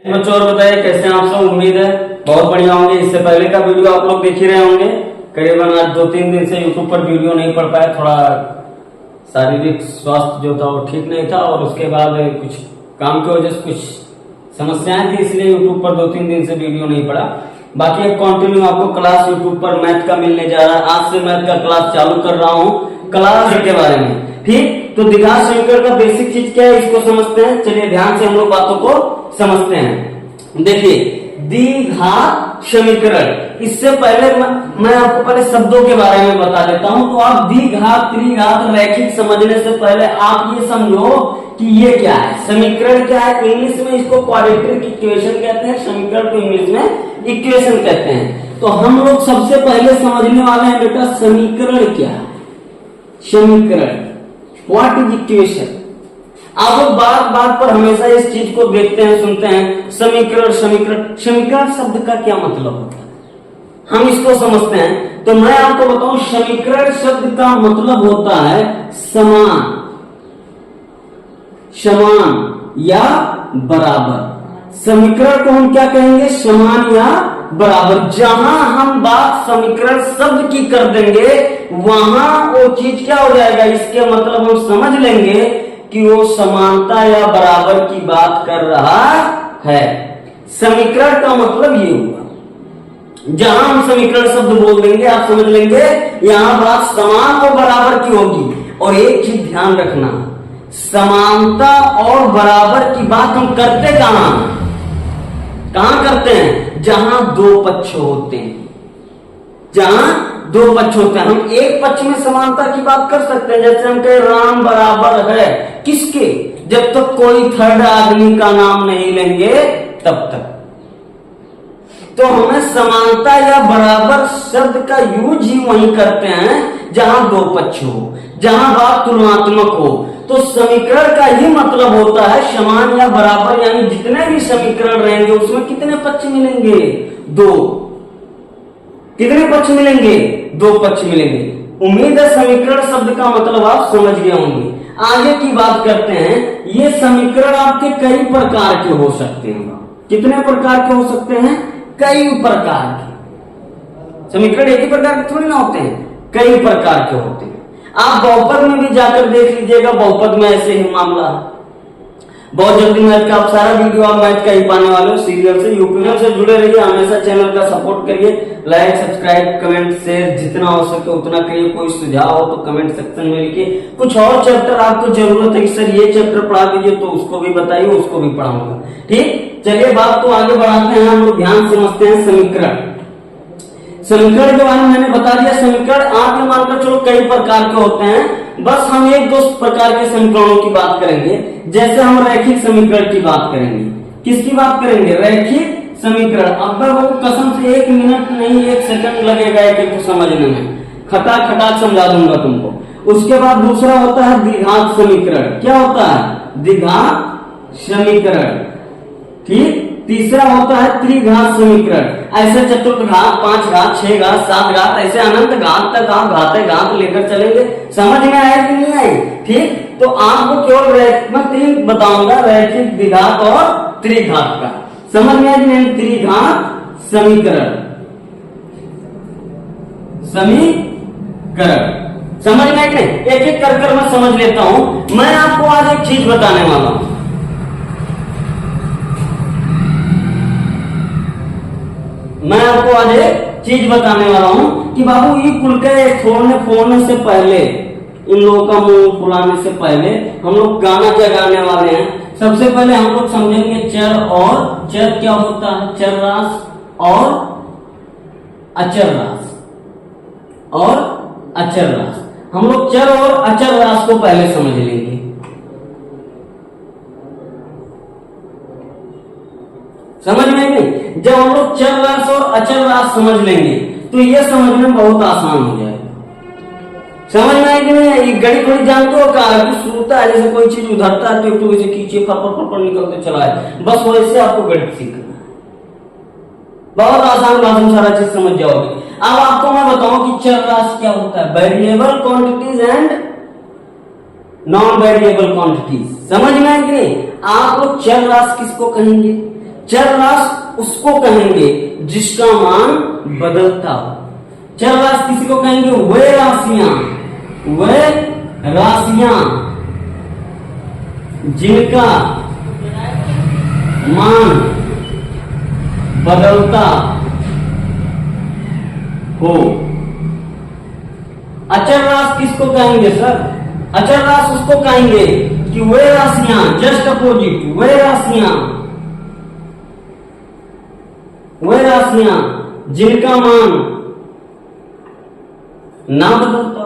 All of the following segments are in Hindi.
बच्चों और बताइए कैसे हैं आप सब। उम्मीद है बहुत बढ़िया होंगे। इससे पहले का वीडियो आप लोग देख ही रहे होंगे। करीबन आज 2-3 दिन से यूट्यूब पर वीडियो नहीं पड़ पाया, थोड़ा शारीरिक स्वास्थ्य जो था वो ठीक नहीं था और उसके बाद कुछ काम की वजह से कुछ समस्याएं थी, इसलिए यूट्यूब पर 2-3 दिन से वीडियो नहीं पड़ा। बाकी अब कंटिन्यू आपको क्लास यूट्यूब पर मैथ का मिलने जा रहा है। आज से मैथ का क्लास चालू कर रहा हूँ क्लास के बारे में। ठीक, तो द्विघात समीकरण का बेसिक चीज क्या है इसको समझते हैं। चलिए ध्यान से हम लोग बातों को समझते हैं। देखिए द्विघात समीकरण, इससे पहले मैं आपको पहले शब्दों के बारे में बता देता हूं। तो आप द्विघात त्रिघात रैखिक समझने से पहले आप ये समझो कि ये क्या है, समीकरण क्या है। इंग्लिश में इसको क्वाड्रेटिक इक्वेशन कहते हैं, समीकरण को इंग्लिश में इक्वेशन कहते हैं। तो हम लोग सबसे पहले समझने वाले हैं बेटा समीकरण क्या है। समीकरण व्हाट इज इक्वेशन। आप लोग बात बात पर हमेशा इस चीज को देखते हैं, सुनते हैं, समीकरण समीकरण। समीकरण शब्द का क्या मतलब होता है हम इसको समझते हैं। तो मैं आपको बताऊं समीकरण शब्द का मतलब होता है समान, समान या बराबर। समीकरण को हम क्या कहेंगे, समान या बराबर। जहां हम बात समीकरण शब्द की कर देंगे वहां वो चीज क्या हो जाएगा, इसके मतलब हम समझ लेंगे कि वो समानता या बराबर की बात कर रहा है। समीकरण का मतलब ये हुआ, जहां हम समीकरण शब्द बोल देंगे आप समझ लेंगे यहां बात समान और बराबर की होगी। और एक चीज ध्यान रखना, समानता और बराबर की बात हम करते कहां करते हैं, जहां दो पक्ष होते हैं। जहां दो पक्ष होते हैं हम एक पक्ष में समानता की बात कर सकते हैं। जैसे हम कहें राम बराबर है किसके, जब तक कोई थर्ड आदमी का नाम नहीं लेंगे तब तक। तो हमें समानता या बराबर शब्द का यूज ही वहीं करते हैं जहां दो पक्ष हो, जहां बात तुलनात्मक हो। तो समीकरण का ही मतलब होता है समान या बराबर, यानी जितने भी समीकरण रहेंगे उसमें कितने पक्ष मिलेंगे, दो। कितने पक्ष मिलेंगे, दो पक्ष मिलेंगे। उम्मीद है समीकरण शब्द का मतलब आप समझ गए होंगे। आगे की बात करते हैं। ये समीकरण आपके कई प्रकार के हो सकते हैं। कितने प्रकार के हो सकते हैं, कई प्रकार के। समीकरण एक ही प्रकार के थोड़ी ना होते हैं, कई प्रकार के होते हैं। आप बहुपद में भी जाकर देख लीजिएगा, बहुपद में ऐसे ही मामला है। बहुत जल्दी मैथ का आप सारा वीडियो आप मैथ का ही पाने वाले हो। सीरियल से यूपीएल से जुड़े रहिए, हमेशा चैनल का सपोर्ट करिए। लाइक सब्सक्राइब कमेंट शेयर जितना हो सके उतना करिए। कोई सुझाव हो तो कमेंट सेक्शन में लिखिए। कुछ और चैप्टर आपको जरूरत है कि सर ये चैप्टर पढ़ा दीजिए तो उसको भी बताइए, उसको भी पढ़ाऊंगा। ठीक, चलिए बात को आगे बढ़ाते हैं। हम लोग ध्यान समझते हैं समीकरण। समीकरण के बारे में मैंने बता दिया। समीकरण आप ये मानकर चलो कई प्रकार के होते हैं। बस हम एक दो प्रकार के समीकरणों की बात करेंगे। जैसे हम रैखिक समीकरण की बात करेंगे। किसकी बात करेंगे, रैखिक समीकरण। अब वो कसम से 1 मिनट नहीं 1 सेकंड लगेगा एक को समझने में, खटाक खटाक समझा दूंगा तुमको। उसके बाद दूसरा होता है द्विघात समीकरण। क्या होता है, द्विघात समीकरण। ठीक, तीसरा होता है त्रिघात समीकरण। ऐसे चतुर्थ घात, 5 घात, 6 घात, 7 घात, ऐसे अनंत घात तक आप घात लेकर चलेंगे। समझ में आया कि नहीं आई। ठीक, तो आपको केवल मैं 3 बताऊंगा, रैखिक, द्विघात और त्रिघात का। समझ में आया कि नहीं, त्रिघात समीकरण, समीकरण समझ में आया कि नहीं। एक एक कर मैं समझ लेता हूं। मैं आपको आज एक चीज बताने वाला हूं। मैं आपको आज एक चीज बताने वाला हूं कि बाबू ये कुल के फोड़ने से पहले, इन लोगों का मुंह फुलाने से पहले हम लोग गाना क्या गाने वाले हैं। सबसे पहले हम लोग समझेंगे चर और चर क्या होता है, चर रास और अचर रास, और अचर रास। हम लोग चर और अचर रास को पहले समझ लेंगे। समझ में नहीं, जब हम लोग चर रास और अचर रास समझ लेंगे तो ये समझने में बहुत आसान हो जाएगा। समझ में आए कि नहीं, ये गणित थोड़ी जानते हो क्या, कुछ होता है जैसे कोई चीज उधरता है तो ऐसे खींचे फर निकलते चला है, बस वैसे आपको गणित सीखना है। बहुत आसान बात में सारा चीज समझ जाओगे। अब आपको मैं बताऊं कि चर राशि क्या होता है, variable quantities and non variable quantities. समझ में आए कि नहीं। आप लोग चर राशि किसको कहेंगे, चर राशि उसको कहेंगे जिसका मान बदलता हो। चर राशि किसी को कहेंगे? वे राशियां जिनका मान बदलता हो। अचर राशि किसको कहेंगे सर? अचर राशि उसको कहेंगे कि वे राशियां, जस्ट अपोजिट, वे राशियां जिनका मान ना बदलता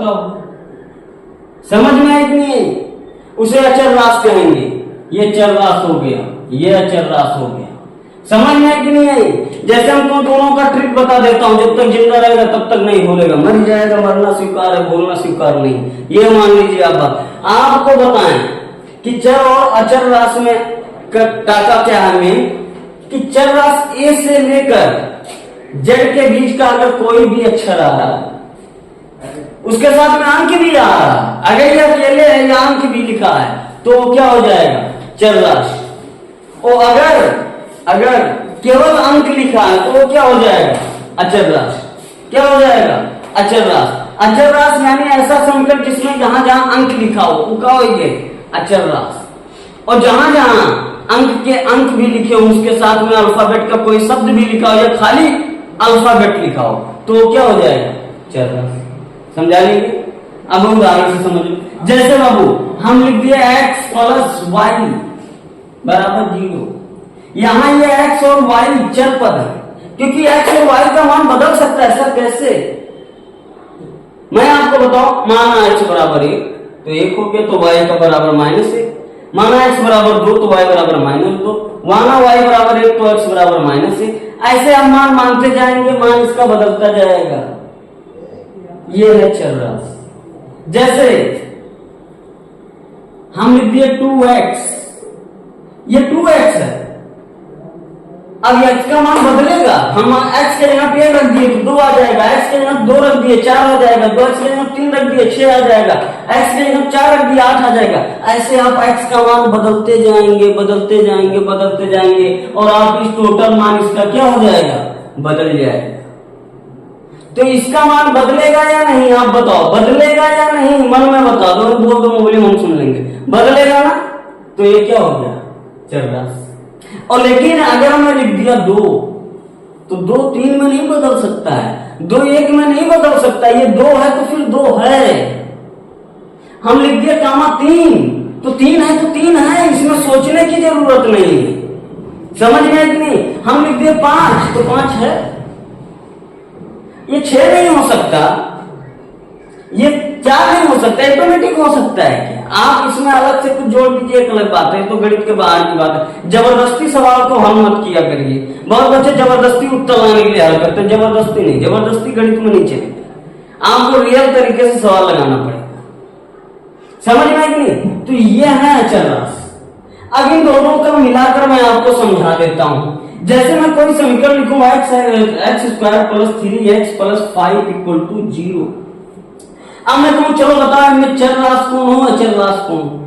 हो। समझ में आई कि नहीं? उसे अचर राशि कहेंगे। ये चर राशि हो गया, ये अचर राशि हो गया। समझ में आई कि नहीं आई? जैसे हमको दोनों का ट्रिक बता देता हूं, जब तक जिंदा रहेगा तब तक नहीं बोलेगा, मर जाएगा मरना स्वीकार है, बोलना स्वीकार नहीं। ये मान लीजिए आप बात। आपको बताएं कि चर और अचर राशि में टाका क्या है में कि चर राशि ए से लेकर जेड के बीच का अगर कोई भी अक्षर आ रहा है, उसके साथ में अंक भी आ रहा है, अगर ये अकेले है या अंक भी लिखा है, तो क्या हो जाएगा? चर राशि। और अगर केवल अंक लिखा है तो क्या हो जाएगा? अचर राशि। क्या हो जाएगा? अचर राशि। अचर राशि यानी ऐसा समीकरण जिसमें जहां जहां अंक लिखा हो वो क्या होगी? अचर राशि। और जहां जहां अंक के अंक भी लिखे हो, उसके साथ में अल्फाबेट का कोई शब्द भी लिखा हो या खाली अल्फाबेट लिखा हो, तो क्या हो जाएगा? चर राशि। समझा लीजिए। अब उदाहरण से समझ लो। जैसे बाबू हम लिख दिए x प्लस वाई बराबर 0। यहां ये x और y चर पद है, क्योंकि x और y का मान बदल सकता है। सर कैसे? मैं आपको बताऊं, माना x बराबर 1 तो 1 हो गया, तो y का बराबर -1। माना x बराबर 2 तो y बराबर -2। माना y बराबर 1 तो x बराबर -1। ऐसे हम मान मानते जाएंगे, मान इसका बदलता जाएगा। ये है चर राशि। जैसे हम लिख दिए 2x, ये 2x है। अब x का मान बदलेगा, हम x के जगह 1 रख दिए तो 2 आ जाएगा, x के जगह 2 रख दिए 4 आ जाएगा, 2x के जगह 3 रख दिए 6 आ जाएगा, x के जगह 4 रख दिए 8 आ जाएगा। ऐसे आप x का मान बदलते जाएंगे और आप इस टोटल मान इसका क्या हो जाएगा? बदल जाएगा। तो इसका मान बदलेगा या नहीं? आप बताओ, बदलेगा या नहीं? मन में बता दो, बोल दो, मोबाइल हम सुन लेंगे। बदलेगा ना? तो ये क्या हो गया? चर राशि। और लेकिन अगर हमने लिख दिया 2, तो 2 3 में नहीं बदल सकता है, 2 1 में नहीं बदल सकता। ये 2 है तो फिर 2 है। हम लिख दिया कामा 3, तो 3 है तो 3 है, इसमें सोचने की जरूरत नहीं है। समझ में कि नहीं? हम लिख दिए 5 तो 5 है। ये 6 नहीं हो सकता, ये 4 नहीं हो सकता, ऑटोमेटिक हो सकता है क्या? आप इसमें अलग से कुछ जोड़ दीजिए, एक अलग बात है, तो गणित के बाहर की बात है। जबरदस्ती सवाल को हल मत किया करिए। बहुत बच्चे जबरदस्ती उत्तर लाने के लिए हल करते हैं, जबरदस्ती नहीं, जबरदस्ती गणित में नहीं चलेगी। आपको रियल तरीके से सवाल लगाना पड़ेगा। समझ में कि नहीं? तो ये है अचर राशि। अब इन दोनों का मिलाकर मैं आपको समझा देता हूं। जैसे मैं कोई समीकरण लिखूंगा x square plus 3x plus 5 equal to 0। अब मैं कहूं चलो बताओ इनमें चर राशि कौन हो, अचर राशि कौन हो?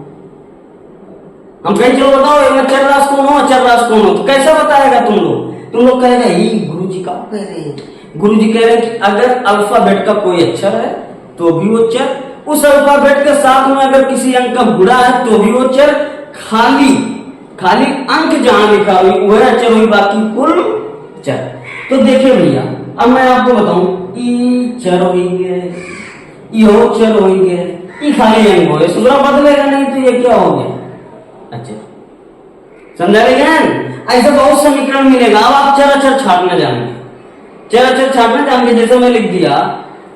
हम कहें चलो बताओ इनमें चर राशि कौन हो, अचर राशि कौन हो, तो कैसा बताएगा तुम लोग कहेगा ही गुरु जी का कह रहे हैं। गुरु जी कह रहे हैं कि अगर अल्फाबेट का कोई अक्षर है तो भी वो चर, उस अल्फाबेट के साथ में अगर किसी अंक का गुणा है तो भी वो चर, खाली अंक जहां लिखा हुई वह अचर हुई, बाकी कुल चर। तो देखिए भैया, अब मैं आपको बताऊं, ई चर होंगे, यो चर होंगे, ई खाली अंक हो, सूत्र बदलेगा नहीं तो ये क्या हो गया? अच्छा, समझा लेकिन ऐसे बहुत समीकरण मिलेगा। अब आप चर अचर छाटना जानेंगे, चर अचर छाटना जानेंगे। जैसे मैं लिख दिया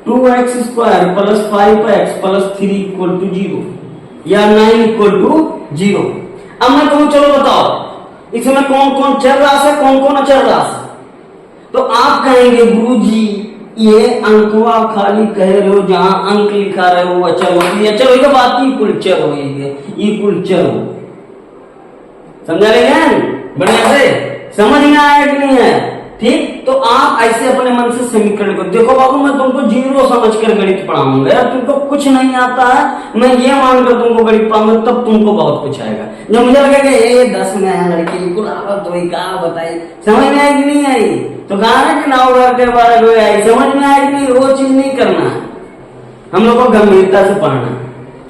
2x square plus 5x plus 3 equal to 0 या 9 इक्वल टू 0। अब मैं कहूं चलो बताओ इसमें कौन कौन चर राशि है, कौन कौन अचर राशि है? तो आप कहेंगे गुरुजी ये अंकवा खाली कह रहे हो, जहां अंक लिखा रहे हो वो अचर होगी, अचर होगा, बाकी कुल चर होगी, ये कुल चर हो। समझा लेंगे? बढ़िया से समझ में आया कि नहीं है? ठीक। तो आप ऐसे अपने मन से समीकरण को देखो बाबू, मैं तुमको जीरो समझकर गणित पढ़ाऊंगा, यार तुमको कुछ नहीं आता है, मैं ये मानकर तुमको गणित पढ़ाऊंगा, तब तुमको बहुत कुछ आएगा। जब मुझे लगेगा ये 10 में है लड़की कुल आवत हुई का बताई, समझ में आई कि नहीं आई, तो कहा कि नाव घर के बारे में आई, समझ में आई कि नहीं, वो चीज नहीं करना है। हम लोग को गंभीरता से पढ़ना है।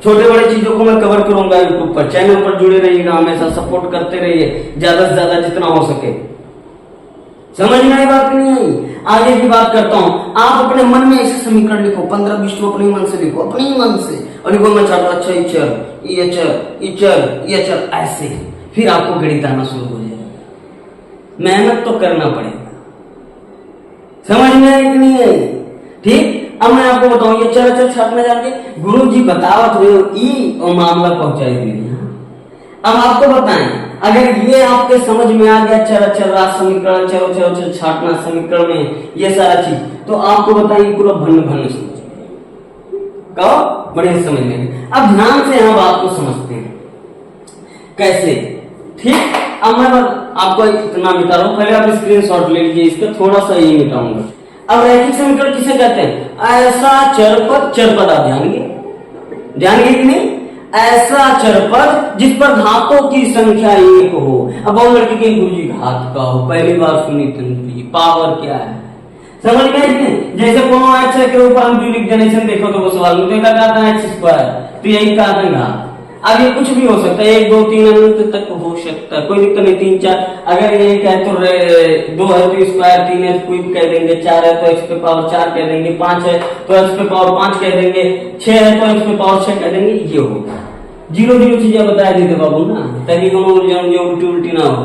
छोटे बड़े चीजों को मैं कवर करूंगा यूट्यूब पर, चैनल पर जुड़े रहिएगा, हमेशा सपोर्ट करते रहिए ज्यादा से ज्यादा जितना हो सके। समझ में आई बात नहीं आई? आगे की बात करता हूं। आप अपने मन में ऐसे समीकरण लिखो, 15-20 तो अपने मन से लिखो, अपने मन से, और लिखो मैं चाहता अच्छा ये चल, ये चल, ये चल, ये चल, ऐसे फिर आपको गणित आना शुरू हो जाएगा। मेहनत तो करना पड़ेगा। समझ में आई कि नहीं आई? ठीक। अब मैं आपको बताऊं, ये चल चल छाट में जाके गुरु जी बतावत हुए ई और मामला पहुंचाई दिया। अब आपको बताएं, अगर ये आपके समझ में आ गया चल रात समीकरण, चलो चलो चल छाटना समीकरण में ये सारा चीज, तो आपको बताइए पूरा भन्न भन्न समझ कहो बड़े समझ में। अब ध्यान से हम बात को समझते हैं कैसे। ठीक। अब मैं आपको इतना मिटा रहा हूं, पहले आप स्क्रीनशॉट ले लीजिए, इसका थोड़ा सा ये मिटाऊंगा। अब रैखिक समीकरण किसे कहते हैं? ऐसा चरपद आप ध्यान कि नहीं, ऐसा चरपद जिस पर घातों की संख्या एक हो। अब बहुत लड़के के गुरुजी घात का हो, पहली बार सुनी थी, पावर क्या है समझ गए? जैसे कोनो एक्स के ऊपर हम क्यों लिख देने से देखो तो वो सवाल में देखा जाता है एक्स स्क्वायर, तो यही कहा था। अब ये कुछ भी हो सकता है, 1 2 3 अनंत तक हो सकता है, कोई दिक्कत नहीं। 3 4 अगर ये कहे तो 2 है तो स्क्वायर, 3 है तो क्यूब कह देंगे, 4 है तो एक्स पे पावर 4 कह देंगे, 5 है तो एक्स पे पावर 5 कह देंगे, 6 है तो एक्स पे पावर 6 कह देंगे। ये होगा 0 चीजें बता देते बाबू ना, ताकि दोनों उल्टी उल्टी ना हो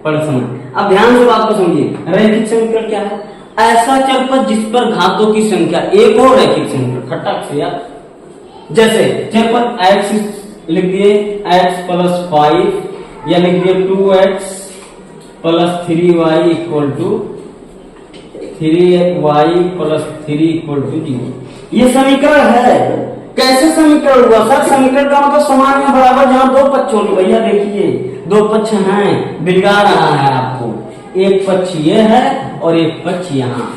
पढ़ समय। अब ध्यान से बात को समझिए। रैखिक समीकरण क्या है? ऐसा चरपद जिस पर घातों की संख्या एक हो। रैखिक समीकरण खटक से यार, जैसे चरपद एक्स लिख दिए x + 5 या लिख दिए 2x + 3y = 3y + 3 = 0। ये समीकरण है। कैसे समीकरण हुआ सर? समीकरण का मतलब समान या बराबर जहां दो पक्ष होंगे। भैया देखिए दो पक्ष हैं, बिगा रहा है आपको, एक पक्ष ये है और एक पक्ष यहाँ,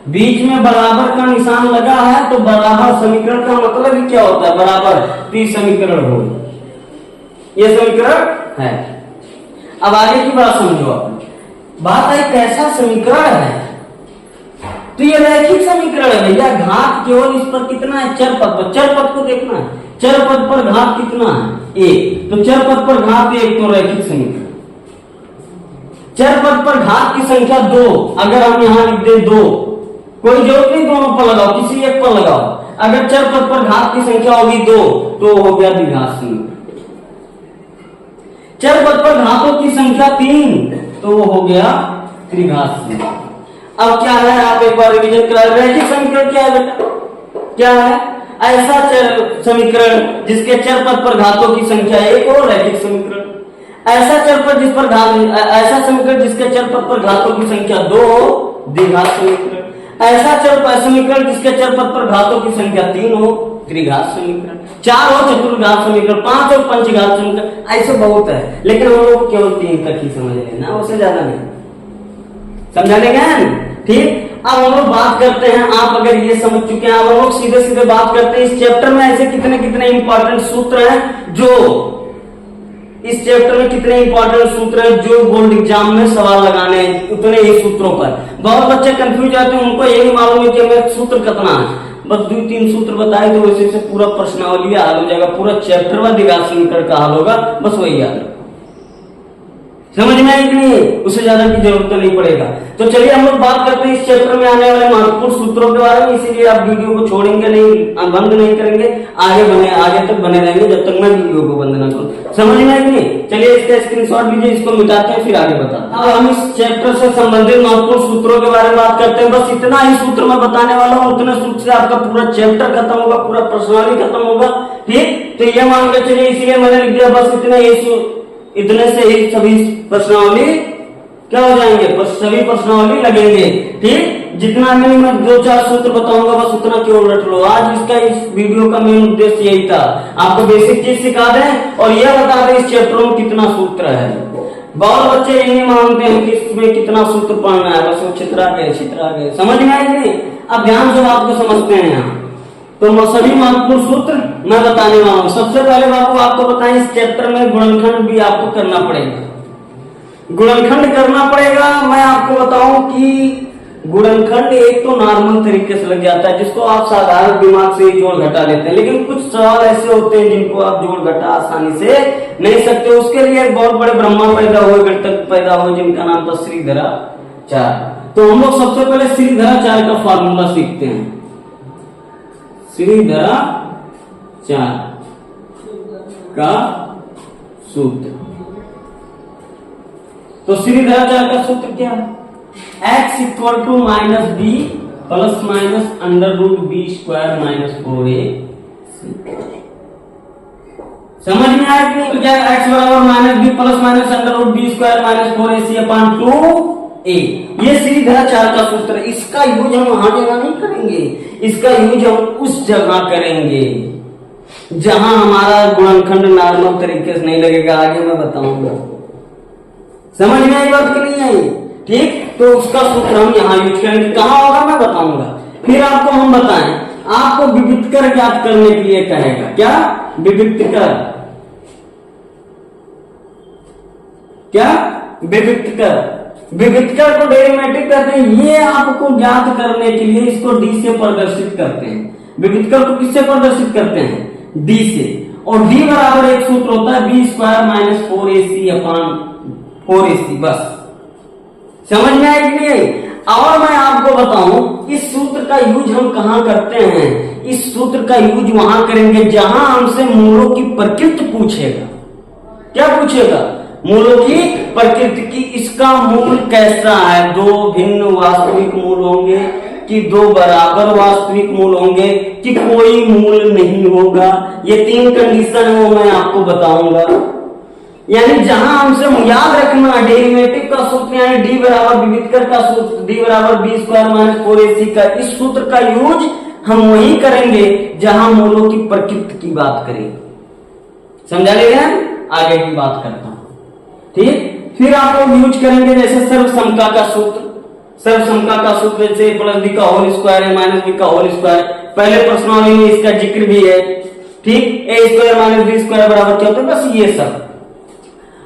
बीच में बराबर का निशान लगा है, तो बराबर समीकरण का मतलब ही क्या होता है? बराबर समीकरण हो, ये समीकरण है। अब आगे की बात समझो। आप बात है कैसा समीकरण है, तो ये रैखिक समीकरण है भैया। घात केवल इस पर कितना है? चरपद पर। चरपद को देखना है, चरपद पर घात कितना है? 1, तो चरपद पर घात 1 तो रैखिक समीकरण। चरपद पर घात की संख्या 2, अगर हम यहां लिख दे 2, कोई जरूरत नहीं दोनों पर लगाओ, किसी एक पर लगाओ। अगर चरपद पर घात की संख्या होगी 2 तो हो गया द्विघात समीकरण। चरपद पर घातों की संख्या 3 तो वो हो गया त्रिघात समीकरण। अब क्या है, आप एक बार रिवीजन करा। रैखिक समीकरण क्या है बेटा? क्या है? ऐसा समीकरण जिसके चरपद पर घातों की संख्या 1 हो, रैखिक समीकरण। ऐसा चरपद जिस पर ऐसा समीकरण जिसके चरपद पर घातों की संख्या 2 हो, द्विघात समीकरण। ऐसा समीकरण जिसके चरपद पर घातों की संख्या 3 हो, त्रिघात समीकरण। 4 हो चतुर्घात समीकरण, 5 हो पंचघात समीकरण। ऐसे बहुत है, लेकिन हम लोग केवल 3 तक ही समझ लेना, उससे ज्यादा नहीं समझा लेंगे। ठीक। अब हम लोग बात करते हैं, आप अगर ये समझ चुके हैं, अब हम लोग सीधे सीधे बात करते हैं इस चैप्टर में ऐसे कितने कितने इंपॉर्टेंट सूत्र हैं, जो इस चैप्टर में कितने इंपॉर्टेंट सूत्र हैं जो बोर्ड एग्जाम में सवाल लगाने हैं, उतने ही सूत्रों पर। बहुत बच्चे कंफ्यूज आते हैं, उनको यही मालूम है कि हमें सूत्र कितना है, बस 2-3 सूत्र बताए तो वैसे से पूरा प्रश्नावली हल हो जाएगा, पूरा चैप्टर व द्विघात समीकरण का हल होगा, बस वही याद रखो। समझ में आई कि नहीं? उससे ज्यादा की जरूरत तो नहीं पड़ेगा। तो चलिए हम लोग बात करते हैं इस चैप्टर में आने वाले महत्वपूर्ण सूत्रों के बारे में, इसीलिए आप वीडियो को छोड़ेंगे नहीं, बंद नहीं करेंगे, आगे तक बने रहेंगे जब तक मैं वीडियो को बंद ना करूं। समझ में आई कि नहीं? चलिए इसका स्क्रीनशॉट लीजिए, इसको मिटाते हैं फिर आगे बताते हैं। अब हम इस चैप्टर से संबंधित महत्वपूर्ण सूत्रों के बारे में बात करते हैं। बस इतना ही सूत्र मैं बताने वाला हूँ, उतने सूत्र से आपका पूरा चैप्टर खत्म होगा, पूरा प्रश्नावली खत्म होगा। ठीक। तो ये मान के चलिए, इसलिए मैंने लिख दिया बस इतने से ही सभी प्रश्नावली क्या हो जाएंगे, सभी प्रश्नावली लगेंगे। ठीक। जितना मैं 2-4 सूत्र बताऊंगा बस उतना क्यों रट लो। आज इसका इस वीडियो का मेन उद्देश्य यही था, आपको बेसिक चीज सिखा दें और यह बता दें इस चैप्टर में कितना सूत्र है। बहुत बच्चे ये नहीं मानते हैं कि इसमें कितना सूत्र पढ़ना है, बस वो छितरा गए। समझ में आई नहीं? अब ध्यान से बात को समझते हैं यहाँ। तो सभी महत्वपूर्ण सूत्र मैं बताने वाला हूँ। सबसे पहले बाबू आपको बताएं, इस चैप्टर में गुणनखंड भी आपको करना पड़ेगा। गुणनखंड करना पड़ेगा। मैं आपको बताऊं कि गुणनखंड एक तो नॉर्मल तरीके से लग जाता है, जिसको आप साधारण दिमाग से ही जोड़ घटा लेते हैं, लेकिन कुछ सवाल ऐसे होते हैं जिनको आप जोड़ घटा आसानी से नहीं सकते। उसके लिए एक बहुत बड़े ब्रह्मा पैदा हुए, गणितज्ञ पैदा हुए, जिनका नाम था श्रीधराचार्य। तो हम लोग सबसे पहले श्रीधराचार्य का फॉर्मूला सीखते हैं। श्रीधराचार्य का सूत्र। तो श्रीधराचार्य का सूत्र क्या है? x equal to minus b plus minus under root b square minus 4a। समझ में आया कि तो क्या x बराबर minus b plus minus under root b square minus 4ac upon 2a। ये श्रीधराचार्य का सूत्र है। इसका यूज हम वहां जगह नहीं करेंगे, इसका यूज हम उस जगह करेंगे जहां हमारा गुणनखंड नॉर्मल तरीके से नहीं लगेगा। आगे मैं बताऊंगा। समझ में आई बात कि नहीं आई? ठीक, तो उसका सूत्र हम यहाँ यूज करेंगे। कहाँ होगा मैं बताऊंगा। फिर आपको हम बताएं, आपको विविधकर ज्ञात करने के लिए कहेगा। क्या? विविधकर। क्या? विविधकर को डेरिवेटिव कहते हैं। ये आपको ज्ञात करने के लिए इसको डी से प्रदर्शित करते हैं। विविधकर को किससे प्रदर्शित करते हैं? डी से। और डी बराबर एक सूत्र होता है B square minus 4ac upon 4ac। बस समझ में आई कि नहीं आई? और मैं आपको बताऊं, इस सूत्र का यूज हम कहां करते हैं? इस सूत्र का यूज वहां करेंगे जहां हमसे मूलों की प्रकृति पूछेगा। क्या पूछेगा? मूलों की प्रकृति की। इसका मूल कैसा है? दो भिन्न वास्तविक मूल होंगे कि दो बराबर वास्तविक मूल होंगे कि कोई मूल नहीं होगा। ये 3 कंडीशन है, वो मैं आपको बताऊंगा। यानी जहां हमसे याद रखना डेरिवेटिव का सूत्र, यानी डी बराबर विविधकर का सूत्र, डी बराबर बी स्क्वायर माइनस 4ac का, इस सूत्र का यूज हम वही करेंगे जहां मूलों की प्रकृति की बात करेंगे। समझा लेगा? आगे की बात करता हूं। ठीक, फिर आप लोग यूज करेंगे जैसे सर्वसमता का सूत्र। सर्वसमता का सूत्र जैसे प्लस बी का होल स्क्वायर है माइनस बी का होल स्क्वायर। पहले प्रश्नावली में इसका जिक्र भी है। ठीक, ए स्क्वायर माइनस बी स्क्वायर बराबर क्या होता है? बस ये सब।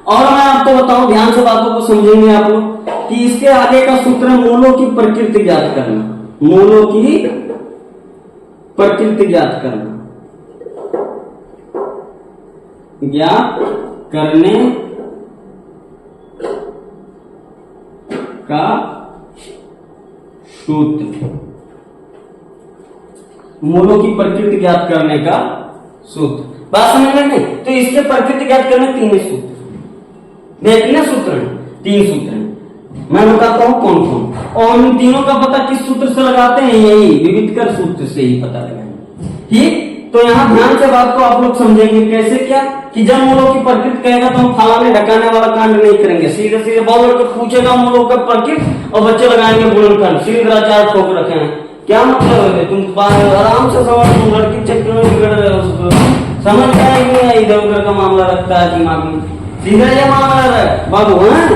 और मैं आपको बताऊं, ध्यान से बातों को समझेंगे आप लोग, कि इसके आगे का सूत्र है मूलों की प्रकृति ज्ञात करना। मूलों की प्रकृति ज्ञात करना, ज्ञात करने का सूत्र। मूलों की प्रकृति ज्ञात करने का सूत्र। बात समझ में? तो इसके प्रकृति ज्ञात करने 3 सूत्र। कितने सूत्र हैं? 3 सूत्र हैं। मैं बताता हूं कौन कौन। और इन तीनों का पता किस सूत्र से लगाते हैं? यही विविधकर सूत्र से ही पता लगाएंगे। ठीक, तो यहाँ ध्यान से बात को आप लोग समझेंगे। कैसे? क्या कि जब मूलों की प्रकृति कहेगा तो हम फलाने ढकाने वाला कांड नहीं करेंगे। सीधे सीधे बहुत लड़के पूछेगा मूलों का प्रकृति और बच्चे लगाएंगे गुणनखंड। श्रीधराचार्य ठोक रखे हैं। क्या मतलब है? तुम आराम से समझ, तुम लड़की चक्कर में बिगड़ रहे हो। उसको समझ में आएगी? इधर उधर का मामला रखता है दिमाग में। सीधा ये मामला है बाबू। है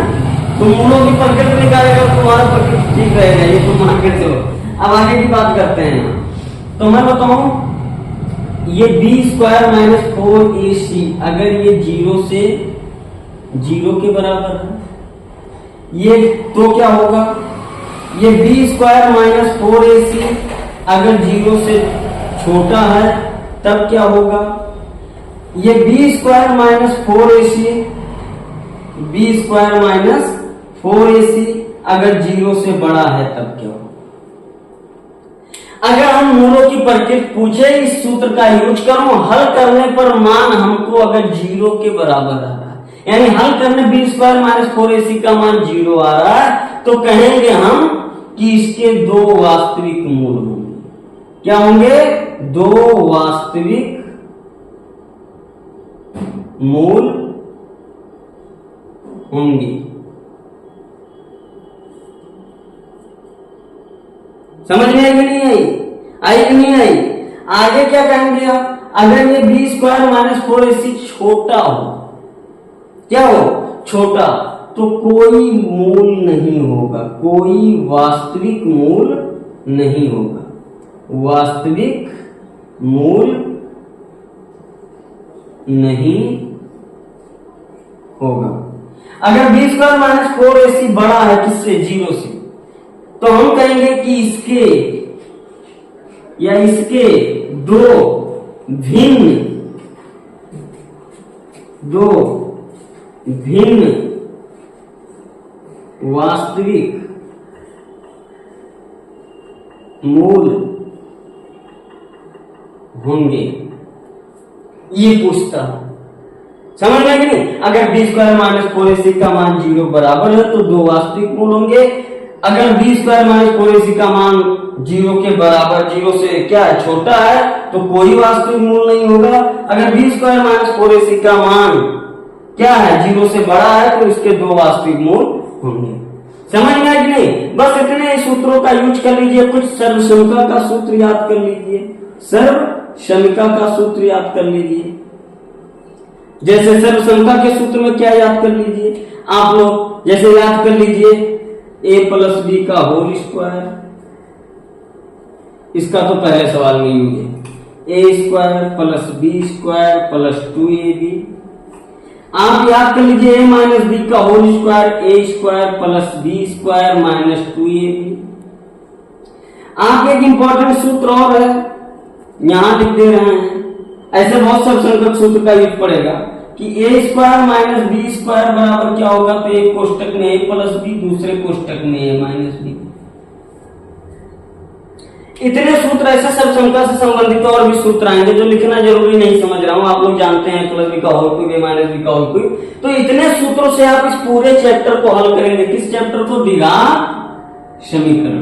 तुम मूलों की प्रकृति निकालेगा, तुम्हारा प्रकृति ठीक रहेगा। ये तुम मान के चलो। अब आगे की बात करते हैं। तो मैं बताऊं, ये बी स्क्वायर माइनस 4ac अगर ये 0 के बराबर है, ये तो क्या होगा? ये बी स्क्वायर माइनस 4ac अगर 0 से छोटा है तब क्या होगा? ये b square minus 4ac, b square minus 4ac अगर 0 से बड़ा है तब क्या होगा? अगर हम मूलों की प्रकृति पूछे, इस सूत्र का यूज करो, हल करने पर मान हमको अगर 0 के बराबर आ रहा है, यानी हल करने बी स्क्वायर माइनस 4ac का मान 0 आ रहा है, तो कहेंगे हम कि इसके 2 वास्तविक मूल होंगे। क्या होंगे? 2 वास्तविक मूल होंगे। समझ में आई कि नहीं आई? आई कि नहीं आई? आगे क्या कहेंगे आप? अगर ये बी स्क्वायर माइनस 4ac छोटा हो, क्या हो? छोटा, तो कोई मूल नहीं होगा, कोई वास्तविक मूल नहीं होगा, वास्तविक मूल नहीं होगा। अगर बी स्क्वायर माइनस 4ac बड़ा है किससे, 0 से, तो हम कहेंगे कि इसके या इसके दो भिन्न वास्तविक मूल होंगे, ये पूछता। समझ में कि नहीं? अगर बी स्क्वायर माइनस 4ac का मान 0 बराबर है तो दो वास्तविक मूल होंगे। अगर बी स्क्वायर माइनस 4ac का मान 0 के बराबर, 0 से क्या है, छोटा है, तो कोई वास्तविक मूल नहीं होगा। अगर बी स्क्वायर माइनस 4ac का मान क्या है, 0 से बड़ा है, तो इसके दो वास्तविक मूल होंगे। समझ में आया कि नहीं? बस इतने सूत्रों का यूज कर लीजिए। कुछ सर्वसंख्या का सूत्र याद कर लीजिए, सर्वसंख्या का सूत्र याद कर लीजिए। जैसे सर्वसंख्या के सूत्र में क्या याद कर लीजिए आप लोग, जैसे याद कर लीजिए a प्लस बी का होल स्क्वायर, इसका तो पहले सवाल में यूज है, a square plus b square plus 2ab। आप याद कर लीजिए a माइनस बी का whole square, a square plus b square minus 2ab। आप एक इंपॉर्टेंट सूत्र और है, यहां लिख दे रहे हैं। ऐसे बहुत सब संख्यक सूत्र का यूज पड़ेगा कि a square minus b square बराबर क्या होगा, तो एक कोष्टक में a प्लस बी, दूसरे कोष्टक में a माइनस बी। इतने सूत्र ऐसे सब संख्या से संबंधित और भी सूत्र आएंगे जो लिखना जरूरी नहीं, समझ रहा हूं, आप लोग जानते हैं प्लस बी का whole cube, a minus b का होल क्यूब। तो इतने सूत्रों से आप इस पूरे चैप्टर को हल करेंगे। किस चैप्टर को? द्विघात समीकरण।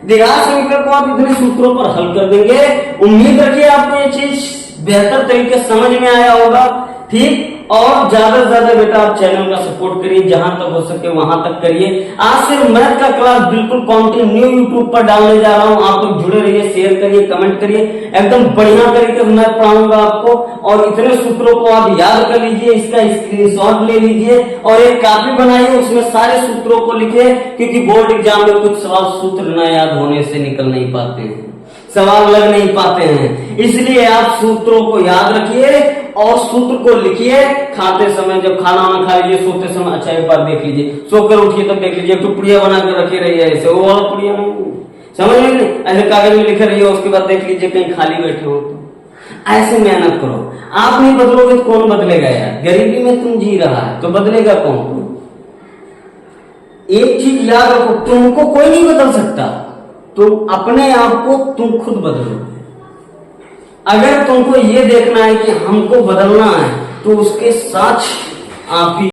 द्विघात समीकरण को आप इतने सूत्रों पर हल कर देंगे। उम्मीद रखिए आपको ये चीज बेहतर तरीके से समझ में आया होगा, ठीक। और ज्यादा से ज्यादा बेटा आप चैनल का सपोर्ट करिए, जहां तक हो सके वहां तक करिए। आज से मैथ का क्लास बिल्कुल कंटिन्यू यूट्यूब पर डालने जा रहा हूं, आप लोग जुड़े रहिए, शेयर करिए, कमेंट करिए। एकदम बढ़िया तरीके से मैथ पढ़ाऊंगा आपको। और इतने सूत्रों को आप याद कर लीजिए, इसका स्क्रीनशॉट ले लीजिए और एक कॉपी बनाइए, उसमें सारे सूत्रों को लिखिए, क्योंकि बोर्ड एग्जाम में कुछ सवाल सूत्र न याद होने से निकल नहीं पाते हैं, सवाल लग नहीं पाते हैं। इसलिए आप सूत्रों को याद रखिए और सूत्र को लिखिए। खाते समय, जब खाना वाना खा लीजिए, सोते समय, अच्छा एक बार देख लीजिए, सोकर उठिए तब देख लीजिए, तो पुड़िया बना कर रखे रहिए, ऐसे वो वाला पुड़िया नहीं, समझ नहीं, ऐसे कागज में लिखे रहिए, उसके बाद देख लीजिए कहीं खाली बैठे हो तो। ऐसे मेहनत करो। आप नहीं बदलोगे तो कौन बदलेगा यार? गरीबी में तुम जी रहा है तो बदलेगा कौन? एक चीज याद रखो, तुमको कोई नहीं बदल सकता, तुम अपने आप को तुम खुद बदलो। अगर तुमको ये देखना है कि हमको बदलना है, तो उसके साथ आप ही